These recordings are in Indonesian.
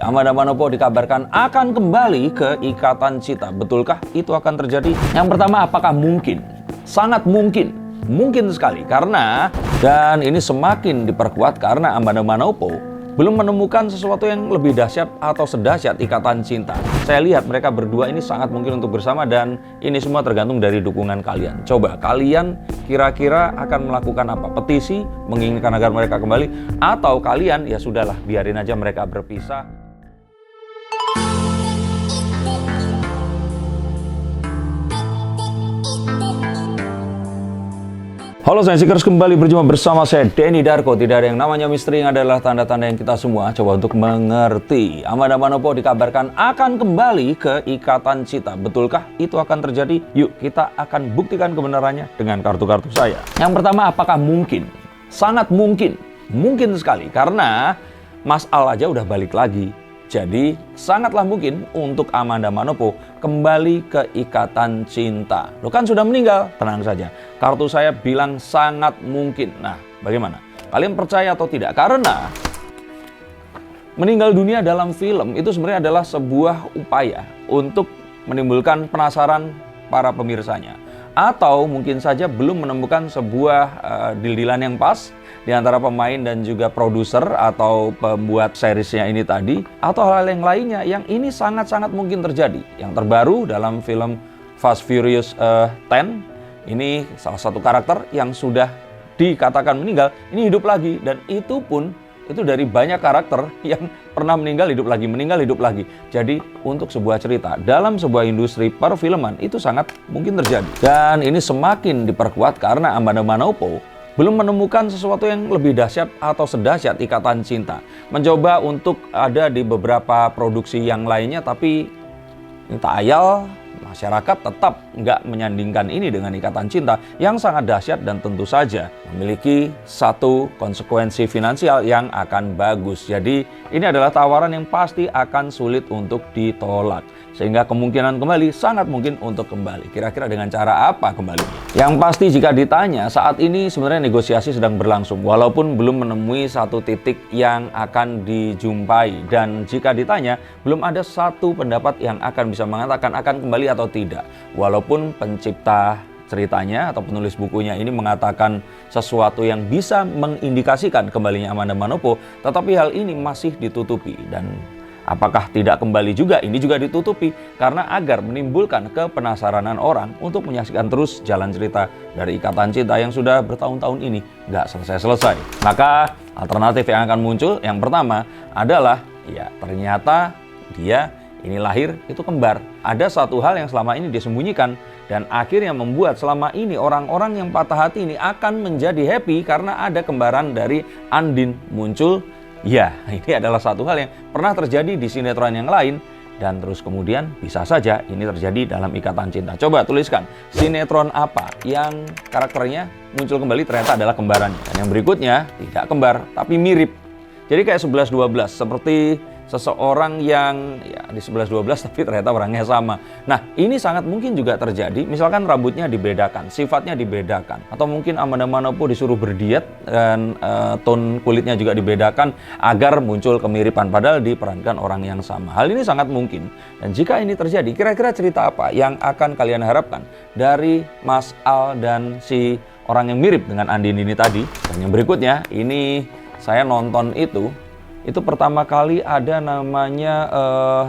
Amanda Manopo dikabarkan akan kembali ke Ikatan Cinta. Betulkah itu akan terjadi? Yang pertama, apakah mungkin? Sangat mungkin. Mungkin sekali. Dan ini semakin diperkuat karena Amanda Manopo belum menemukan sesuatu yang lebih dahsyat atau sedahsyat Ikatan Cinta. Saya lihat mereka berdua ini sangat mungkin untuk bersama, dan ini semua tergantung dari dukungan kalian. Coba kalian kira-kira akan melakukan apa? Petisi menginginkan agar mereka kembali, atau kalian ya sudahlah biarin aja mereka berpisah. Halo Sensikers, kembali berjumpa bersama saya Denny Darko. Tidak ada yang namanya misteri, yang adalah tanda-tanda yang kita semua coba untuk mengerti. Amanda Manopo dikabarkan akan kembali ke Ikatan Cinta. Betulkah itu akan terjadi? Yuk kita akan buktikan kebenarannya dengan kartu-kartu saya. Yang pertama, apakah mungkin? Sangat mungkin. Mungkin sekali, karena Mas Al aja udah balik lagi. Jadi sangatlah mungkin untuk Amanda Manopo kembali ke Ikatan Cinta. Lo kan sudah meninggal, tenang saja. Kartu saya bilang sangat mungkin. Nah, bagaimana? Kalian percaya atau tidak? Karena meninggal dunia dalam film itu sebenarnya adalah sebuah upaya untuk menimbulkan penasaran para pemirsanya. Atau mungkin saja belum menemukan sebuah deal-dealan yang pas di antara pemain dan juga produser atau pembuat seriesnya ini tadi, atau hal-hal yang lainnya yang ini sangat-sangat mungkin terjadi. Yang terbaru dalam film Fast Furious 10, ini salah satu karakter yang sudah dikatakan meninggal, ini hidup lagi, dan itu pun itu dari banyak karakter yang pernah meninggal hidup lagi. Jadi untuk sebuah cerita dalam sebuah industri perfilman itu sangat mungkin terjadi. Dan ini semakin diperkuat karena Amanda Manopo belum menemukan sesuatu yang lebih dahsyat atau sedahsyat Ikatan Cinta. Mencoba untuk ada di beberapa produksi yang lainnya, tapi entah ayal, masyarakat tetap nggak menyandingkan ini dengan Ikatan Cinta yang sangat dahsyat dan tentu saja memiliki satu konsekuensi finansial yang akan bagus. Jadi ini adalah tawaran yang pasti akan sulit untuk ditolak. Sehingga kemungkinan kembali sangat mungkin untuk kembali. Kira-kira dengan cara apa kembali? Yang pasti jika ditanya, saat ini sebenarnya negosiasi sedang berlangsung. Walaupun belum menemui satu titik yang akan dijumpai. Dan jika ditanya, belum ada satu pendapat yang akan bisa mengatakan akan kembali atau tidak. Walaupun pencipta ceritanya atau penulis bukunya ini mengatakan sesuatu yang bisa mengindikasikan kembalinya Amanda Manopo, tetapi hal ini masih ditutupi. Dan apakah tidak kembali juga? Ini juga ditutupi karena agar menimbulkan kepenasaranan orang untuk menyaksikan terus jalan cerita dari Ikatan Cinta yang sudah bertahun-tahun ini nggak selesai-selesai. Maka alternatif yang akan muncul yang pertama adalah ya ternyata dia ini lahir itu kembar. Ada satu hal yang selama ini disembunyikan dan akhirnya membuat selama ini orang-orang yang patah hati ini akan menjadi happy karena ada kembaran dari Andin muncul. Ya, ini adalah satu hal yang pernah terjadi di sinetron yang lain dan terus kemudian bisa saja ini terjadi dalam Ikatan Cinta. Coba tuliskan sinetron apa yang karakternya muncul kembali ternyata adalah kembarannya. Dan yang berikutnya tidak kembar tapi mirip. Jadi kayak 11-12 seperti seseorang yang ya di 11-12 tapi ternyata orangnya sama. Nah, ini sangat mungkin juga terjadi. Misalkan rambutnya dibedakan, sifatnya dibedakan, atau mungkin Amanda Manopo disuruh berdiet dan tone kulitnya juga dibedakan agar muncul kemiripan padahal diperankan orang yang sama. Hal ini sangat mungkin. Dan jika ini terjadi, kira-kira cerita apa yang akan kalian harapkan dari Mas Al dan si orang yang mirip dengan Andin ini tadi? Dan yang berikutnya, ini saya nonton itu pertama kali ada namanya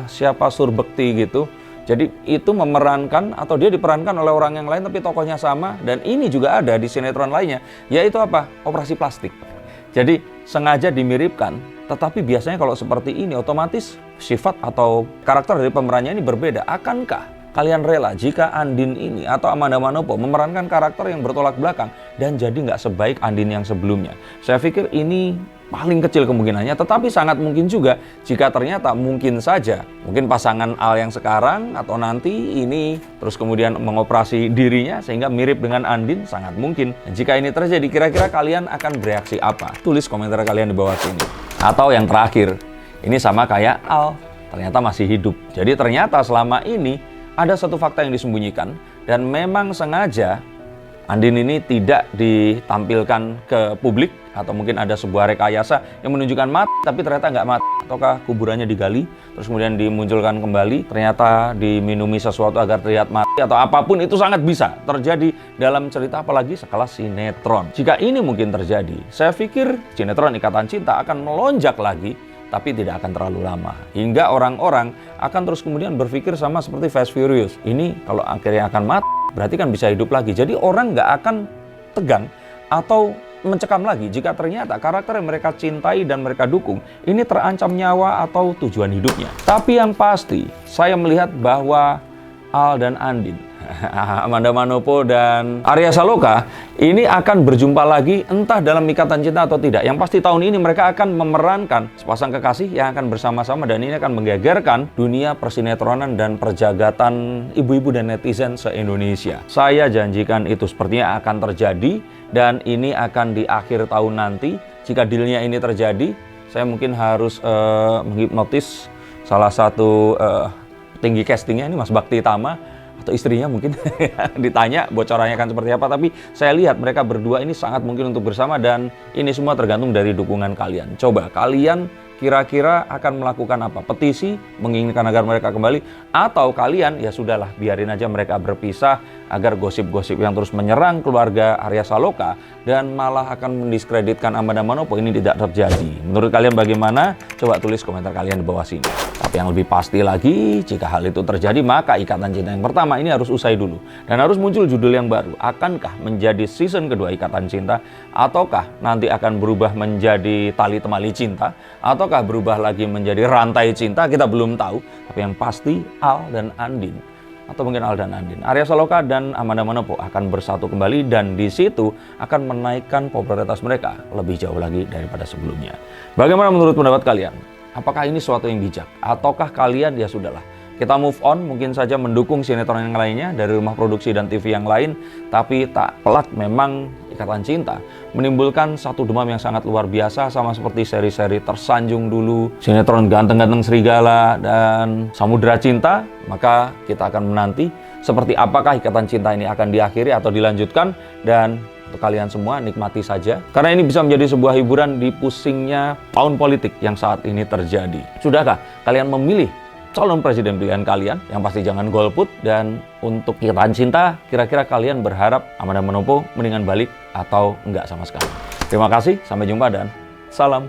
siapa Surbekti gitu. Jadi itu memerankan atau dia diperankan oleh orang yang lain tapi tokohnya sama. Dan ini juga ada di sinetron lainnya, yaitu apa? Operasi Plastik. Jadi sengaja dimiripkan, tetapi biasanya kalau seperti ini otomatis sifat atau karakter dari pemerannya ini berbeda. Akankah kalian rela jika Andin ini atau Amanda Manopo memerankan karakter yang bertolak belakang dan jadi nggak sebaik Andin yang sebelumnya? Saya pikir ini paling kecil kemungkinannya, tetapi sangat mungkin juga jika ternyata mungkin saja mungkin pasangan Al yang sekarang atau nanti ini terus kemudian mengoperasi dirinya sehingga mirip dengan Andin, sangat mungkin. Dan jika ini terjadi, kira-kira kalian akan bereaksi apa? Tulis komentar kalian di bawah sini. Atau yang terakhir, ini sama kayak Al, ternyata masih hidup. Jadi ternyata selama ini ada satu fakta yang disembunyikan dan memang sengaja Andin ini tidak ditampilkan ke publik, atau mungkin ada sebuah rekayasa yang menunjukkan mati tapi ternyata nggak mati, ataukah kuburannya digali terus kemudian dimunculkan kembali, ternyata diminumi sesuatu agar terlihat mati, atau apapun itu sangat bisa terjadi dalam cerita apalagi sekelas sinetron. Jika ini mungkin terjadi, saya pikir sinetron Ikatan Cinta akan melonjak lagi, tapi tidak akan terlalu lama. Hingga orang-orang akan terus kemudian berpikir sama seperti Fast Furious. Ini kalau akhirnya akan mati, berarti kan bisa hidup lagi. Jadi orang nggak akan tegang atau mencekam lagi jika ternyata karakter yang mereka cintai dan mereka dukung ini terancam nyawa atau tujuan hidupnya. Tapi yang pasti, saya melihat bahwa Al dan Andin, Amanda Manopo dan Arya Saloka ini akan berjumpa lagi entah dalam Ikatan Cinta atau tidak. Yang pasti tahun ini mereka akan memerankan sepasang kekasih yang akan bersama-sama, dan ini akan menggegerkan dunia persinetronan dan perjagatan ibu-ibu dan netizen se-Indonesia. Saya janjikan itu sepertinya akan terjadi, dan ini akan di akhir tahun nanti. Jika dealnya ini terjadi, saya mungkin harus menghipnotis salah satu tinggi castingnya, ini Mas Bakti Tama atau istrinya mungkin, ditanya bocorannya kan seperti apa. Tapi saya lihat mereka berdua ini sangat mungkin untuk bersama, dan ini semua tergantung dari dukungan kalian. Coba kalian kira-kira akan melakukan apa? Petisi menginginkan agar mereka kembali, atau kalian ya sudahlah biarin aja mereka berpisah agar gosip-gosip yang terus menyerang keluarga Arya Saloka dan malah akan mendiskreditkan Amanda Manopo ini tidak terjadi. Menurut kalian bagaimana? Coba tulis komentar kalian di bawah sini. Tapi yang lebih pasti lagi, jika hal itu terjadi, maka Ikatan Cinta yang pertama ini harus usai dulu, dan harus muncul judul yang baru. Akankah menjadi season kedua Ikatan Cinta, ataukah nanti akan berubah menjadi Tali Temali Cinta, ataukah berubah lagi menjadi Rantai Cinta? Kita belum tahu. Tapi yang pasti Al dan Andin, atau mungkin Al dan Andin, Arya Saloka dan Amanda Manopo akan bersatu kembali, dan di situ akan menaikkan popularitas mereka lebih jauh lagi daripada sebelumnya. Bagaimana menurut pendapat kalian? Apakah ini suatu yang bijak? Ataukah kalian ya sudahlah, kita move on, mungkin saja mendukung sinetron yang lainnya dari rumah produksi dan TV yang lain, tapi tak pelak memang Ikatan Cinta menimbulkan satu demam yang sangat luar biasa, sama seperti seri-seri Tersanjung dulu, sinetron Ganteng-Ganteng Serigala, dan Samudra Cinta. Maka kita akan menanti seperti apakah Ikatan Cinta ini akan diakhiri atau dilanjutkan. Dan untuk kalian semua, nikmati saja, karena ini bisa menjadi sebuah hiburan di pusingnya tahun politik yang saat ini terjadi. Sudahkah kalian memilih calon presiden pilihan kalian? Yang pasti jangan golput. Dan untuk Ikatan Cinta, kira-kira kalian berharap Amanda Manopo mendingan balik atau enggak sama sekali? Terima kasih, sampai jumpa dan salam.